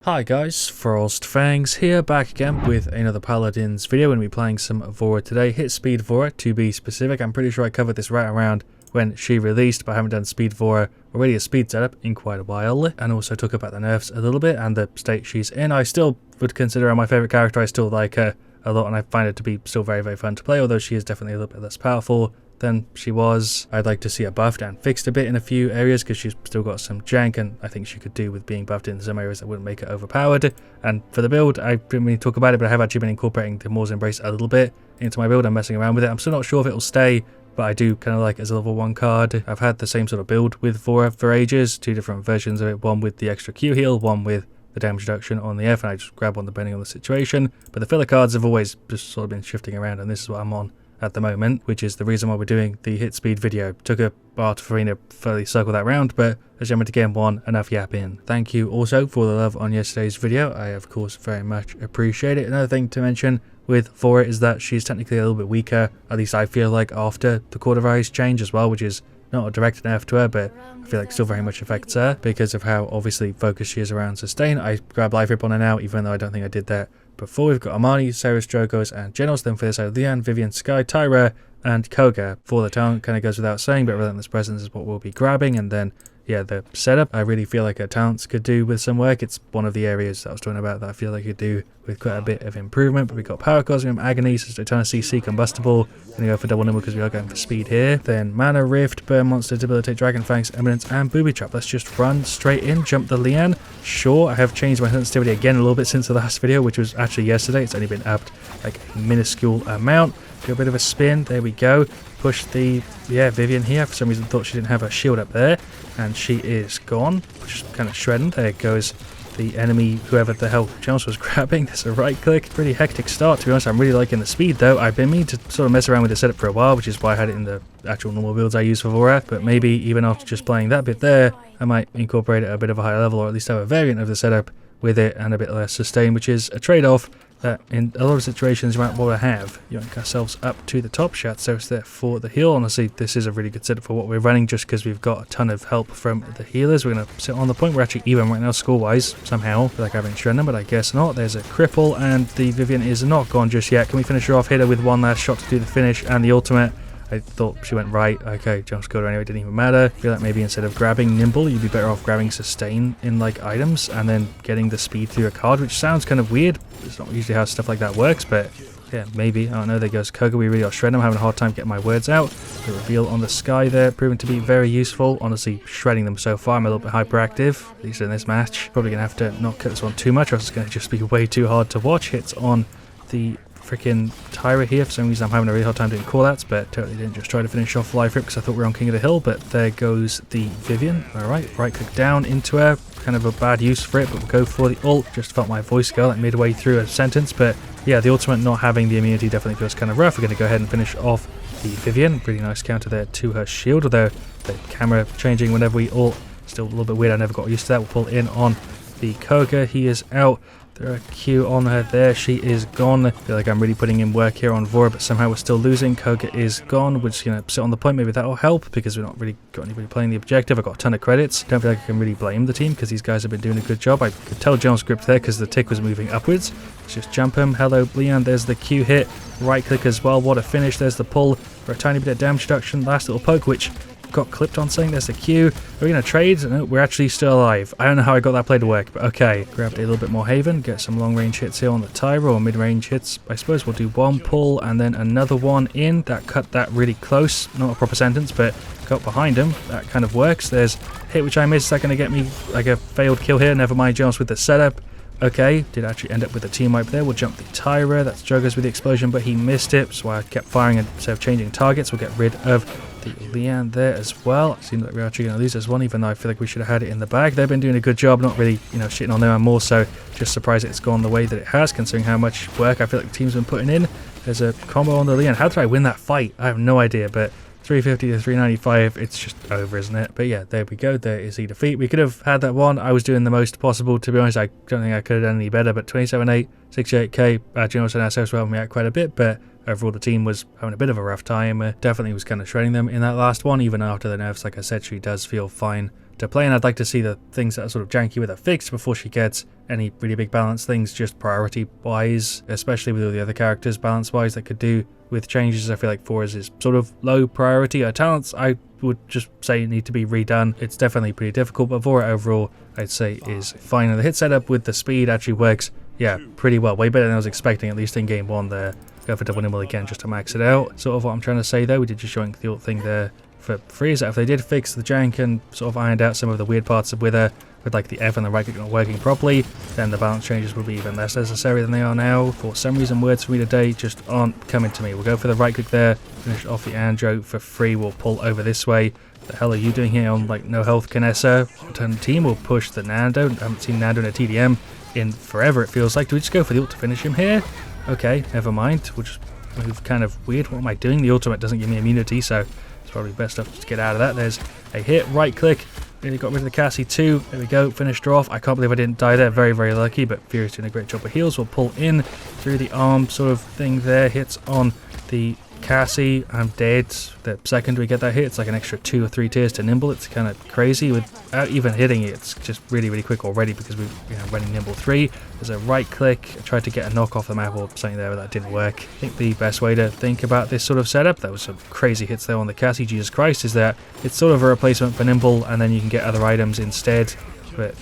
Hi guys, FrostFangs here, back again with another Paladins video. We're going to be playing some Vora today. Hit speed Vora to be specific. I'm pretty sure I covered this right around when she released, but I haven't done speed Vora already a speed setup in quite a while. And also talk about the nerfs a little bit and the state she's in. I still would consider her my favourite character. I still like her a lot and I find it to be still very fun to play, although she is definitely a little bit less powerful than she was. I'd like to see her buffed and fixed a bit in a few areas because she's still got some jank, and I think she could do with being buffed in some areas that wouldn't make her overpowered. And for the build, I didn't really talk about it, but I have actually been incorporating the Moor's Embrace a little bit into my build. I'm messing around with it. I'm still not sure if it'll stay, but I do kind of like it as a level 1 card. I've had the same sort of build with Vora for ages, two different versions of it, one with the extra Q heal, one with the damage reduction on the F, and I just grab one depending on the situation. But the filler cards have always just sort of been shifting around, and this is what I'm on at the moment, which is the reason why we're doing the hit speed video. Took a while for me to fully circle that round, but as you meant to get one, enough yapping. Thank you also for the love on yesterday's video. I of course very much appreciate it. Another thing to mention with Vora is that she's technically a little bit weaker, at least I feel like, after the Court of Ice change as well, which is not a direct nerf to her, but I feel like still very much affects her because of how obviously focused she is around sustain. I grab life rip on her now, even though I don't think I did that before. We've got Armani, Ceres, Drogos, and Generals. Then for this side, Leanne, Vivian, Sky, Tyra, and Koga. For the talent, kind of goes without saying, but Relentless Presence is what we'll be grabbing. And then, yeah, the setup, I really feel like her talents could do with some work. It's one of the areas that I was talking about that I feel like could do with quite a bit of improvement. But we've got Power Cosmium, Agony, Eternal CC, Combustible. Gonna go for double nimble because we are going for speed here. Then Mana Rift, Burn Monster, Debilitate, Dragon Fangs, Eminence, and Booby Trap. Let's just run straight in, jump the Leanne. Sure, I have changed my sensitivity again a little bit since the last video, which was actually yesterday. It's only been upped like a minuscule amount. Do a bit of a spin, there we go. Push the, Vivian here. For some reason thought she didn't have her shield up there, and she is gone. Just kind of shredding. There goes the enemy, whoever the hell Jones was grabbing. There's a right click. Pretty hectic start, to be honest. I'm really liking the speed though. I've been meaning to sort of mess around with the setup for a while, which is why I had it in the actual normal builds I use for Vora, but maybe even after just playing that bit there, I might incorporate it at a bit of a higher level, or at least have a variant of the setup with it and a bit less sustain, which is a trade-off that in a lot of situations you might want to have. Yoink ourselves up to the top shot, so it's there for the heal. Honestly, this is a really good setup for what we're running, just because we've got a ton of help from the healers. We're going to sit on the point. We're actually even right now score-wise, somehow. I feel like I've been shredding them, but I guess not. There's a cripple, and the Vivian is not gone just yet. Can we finish her off? Hit her with one last shot to do the finish, and the ultimate. I thought she went right. Okay, Jones killed her anyway, didn't even matter. I feel like maybe instead of grabbing Nimble, you'd be better off grabbing Sustain in like items and then getting the speed through a card, which sounds kind of weird. It's not usually how stuff like that works, but yeah, maybe. I don't know. There goes Koga. We really are shredding. I'm having a hard time getting my words out. The reveal on the Sky there, proving to be very useful. Honestly, shredding them so far. I'm a little bit hyperactive, at least in this match. Probably going to have to not cut this one too much, or else it's going to just be way too hard to watch. Hits on the freaking Tyra here. For some reason I'm having a really hard time doing callouts, but totally didn't just try to finish off life rip because I thought we were on King of the Hill. But there goes the Vivian. Alright, right click down into her. Kind of a bad use for it, but we'll go for the ult. Just felt my voice go like midway through a sentence, but yeah, the ultimate not having the immunity definitely feels kind of rough. We're going to go ahead and finish off the Vivian. Really nice counter there to her shield, although the camera changing whenever we ult, still a little bit weird. I never got used to that. We'll pull in on the Koga. He is out. There a Q on her there. She is gone. I feel like I'm really putting in work here on Vora, but somehow we're still losing. Koga is gone. We're just going to sit on the point. Maybe that will help because we're not really got anybody playing the objective. I've got a ton of credits. Don't feel like I can really blame the team because these guys have been doing a good job. I could tell Jones gripped there because the tick was moving upwards. Let's just jump him. Hello, Leon. There's the Q hit. Right click as well. What a finish. There's the pull for a tiny bit of damage reduction. Last little poke, which got clipped on saying there's the Q. Are we going to trade? No, we're actually still alive. I don't know how I got that play to work, but okay. Grabbed a little bit more Haven, get some long range hits here on the Tyra, or mid range hits. I suppose we'll do one pull and then another one in. That cut that really close. Not a proper sentence, but got behind him. That kind of works. There's hit which I missed. Is that going to get me like a failed kill here? Never mind, Jones with the setup. Okay, did actually end up with a team wipe there. We'll jump the Tyra. That's Joggers with the explosion, but he missed it, so I kept firing instead of changing targets. We'll get rid of the Leanne there as well. It seems like we're actually going to lose this one, even though I feel like we should have had it in the bag. They've been doing a good job, not really, shitting on them. I'm more so just surprised it's gone the way that it has, considering how much work I feel like the team's been putting in. There's a combo on the Leanne. How did I win that fight? I have no idea, but 350 to 395, it's just over, isn't it? But yeah, there we go. There is the defeat. We could have had that one. I was doing the most possible, to be honest. I don't think I could have done any better, but 27-8, 68k. Generals and ourselves were helping me out quite a bit, but overall the team was having a bit of a rough time. Definitely was kind of shredding them in that last one, even after the nerfs. Like I said, she does feel fine to play, and I'd like to see the things that are sort of janky with her fixed before she gets any really big balance things, just priority wise, especially with all the other characters balance wise that could do with changes. I feel like Vora's is sort of low priority. Her talents, I would just say, need to be redone. It's definitely pretty difficult, but Vora overall I'd say is fine, and the hit setup with the speed actually works, yeah, pretty well, way better than I was expecting, at least in game 1 there. Go for double nimble again just to max it out. Sort of what I'm trying to say though, we did just yoink the ult thing there for free, is that if they did fix the jank and sort of ironed out some of the weird parts with her, with like the F and the right click not working properly, then the balance changes will be even less necessary than they are now. For some reason, words for me today just aren't coming to me. We'll go for the right click there, finish off the Andro for free, we'll pull over this way. The hell are you doing here on like no health Kinessa? Turn team will push the Nando. I haven't seen Nando in a TDM in forever, it feels like. Do we just go for the ult to finish him here? Okay, never mind. We'll just move kind of weird. What am I doing? The ultimate doesn't give me immunity, so it's probably best to get out of that. There's a hit, right click. Really got rid of the Cassie too. There we go, finished her off. I can't believe I didn't die there. Very, very lucky, but Furious doing a great job of heals. We'll pull in through the arm sort of thing there. Hits on the Cassie. I'm dead. The second we get that hit, it's like an extra 2 or 3 tiers to nimble. It's kind of crazy without even hitting it. It's just really, really quick already because we're running nimble 3. There's a right click. I tried to get a knock off the map or something there, but that didn't work. I think the best way to think about this sort of setup, there was some crazy hits there on the Cassie, Jesus Christ, is that it's sort of a replacement for nimble, and then you can get other items instead. But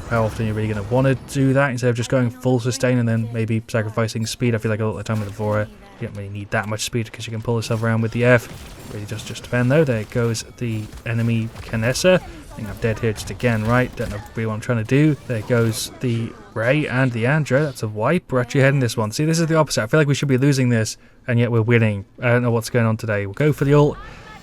how often you're really going to want to do that instead of just going full sustain and then maybe sacrificing speed. I feel like a lot of the time with the Vora, you don't really need that much speed because you can pull yourself around with the F. Really does just depend though. There goes the enemy Kinessa. I think I'm dead here just again, right? Don't know really what I'm trying to do. There goes the Ray and the Andro. That's a wipe. We're actually heading this one. See, this is the opposite. I feel like we should be losing this, and yet we're winning. I don't know what's going on today. We'll go for the ult,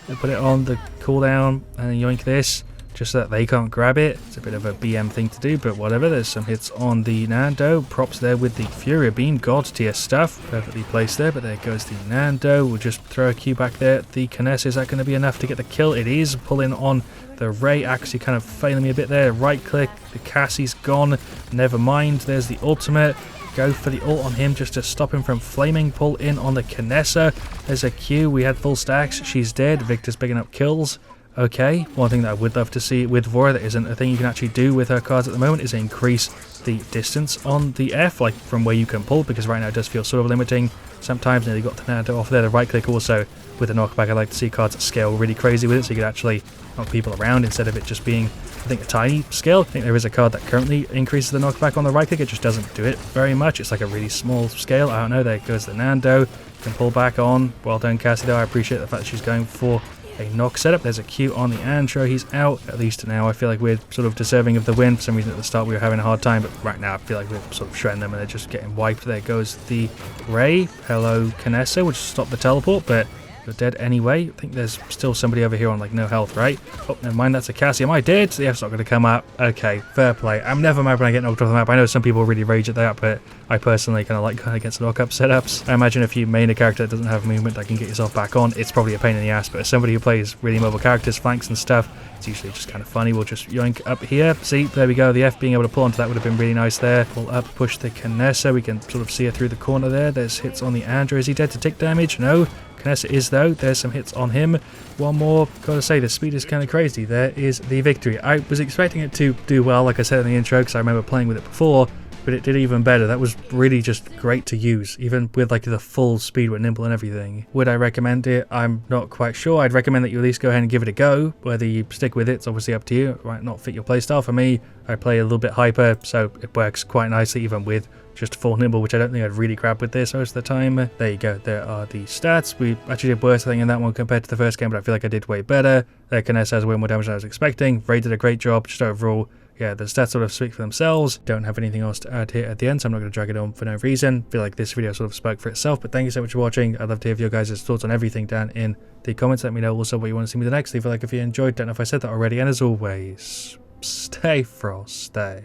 and put it on the cooldown, and then yoink this, just so that they can't grab it. It's a bit of a BM thing to do, but whatever. There's some hits on the Nando. Props there with the Fury Beam. God tier stuff. Perfectly placed there, but there goes the Nando. We'll just throw a Q back there. The Kinessa, is that going to be enough to get the kill? It is. Pulling on the Ray, actually kind of failing me a bit there. Right click. The Cassie's gone. Never mind. There's the ultimate. Go for the ult on him just to stop him from flaming. Pull in on the Kinessa. There's a Q. We had full stacks. She's dead. Victor's picking up kills. Okay, one thing that I would love to see with Vora that isn't a thing you can actually do with her cards at the moment is increase the distance on the F, like from where you can pull, because right now it does feel sort of limiting sometimes. Nearly got the Nando off there. The right click also with the knockback. I like to see cards that scale really crazy with it, so you could actually knock people around instead of it just being, I think, a tiny scale. I think there is a card that currently increases the knockback on the right click. It just doesn't do it very much. It's like a really small scale. I don't know. There goes the Nando. You can pull back on. Well done, Cassie, though. I appreciate the fact that she's going for a knock setup. There's a Q on the Andro. He's out. At least now I feel like we're sort of deserving of the win. For some reason at the start we were having a hard time, but right now I feel like we're sort of shredding them and they're just getting wiped. There goes the Ray. Hello, Kinessa, which stopped the teleport, but you're dead anyway. I think there's still somebody over here on like no health, right? Oh, never mind, that's a Cassie. Am I dead? The F's not going to come up. Okay, fair play. I'm never mad when I get knocked off the map. I know some people really rage at that, but I personally kind of like going against knock-up setups. I imagine if you main a character that doesn't have movement that can get yourself back on, it's probably a pain in the ass, but as somebody who plays really mobile characters, flanks and stuff, it's usually just kind of funny. We'll just yoink up here. See, there we go. The F being able to pull onto that would have been really nice there. Pull up, push the Kinessa. We can sort of see her through the corner there. There's hits on the Andro. Is he dead to tick damage? No. Kinessa is though. There's some hits on him. One more. Gotta say, the speed is kind of crazy. There is the victory. I was expecting it to do well, like I said in the intro, because I remember playing with it before, but it did even better. That was really just great to use, even with like the full speed with nimble and everything. Would I recommend it? I'm not quite sure. I'd recommend that you at least go ahead and give it a go. Whether you stick with it, it's obviously up to you. It might not fit your playstyle. For me, I play a little bit hyper, so it works quite nicely even with just full nimble, which I don't think I'd really grab with this most of the time. There you go. There are the stats. We actually did worse, I think, in that one compared to the first game, but I feel like I did way better. Kinessa has way more damage than I was expecting. Ray did a great job. Just overall, yeah, the stats sort of speak for themselves. Don't have anything else to add here at the end, so I'm not going to drag it on for no reason. Feel like this video sort of spoke for itself, but thank you so much for watching. I'd love to hear your guys' thoughts on everything down in the comments. Let me know also what you want to see me the next. Leave a like if you enjoyed. Don't know if I said that already, and as always, stay Frost, stay.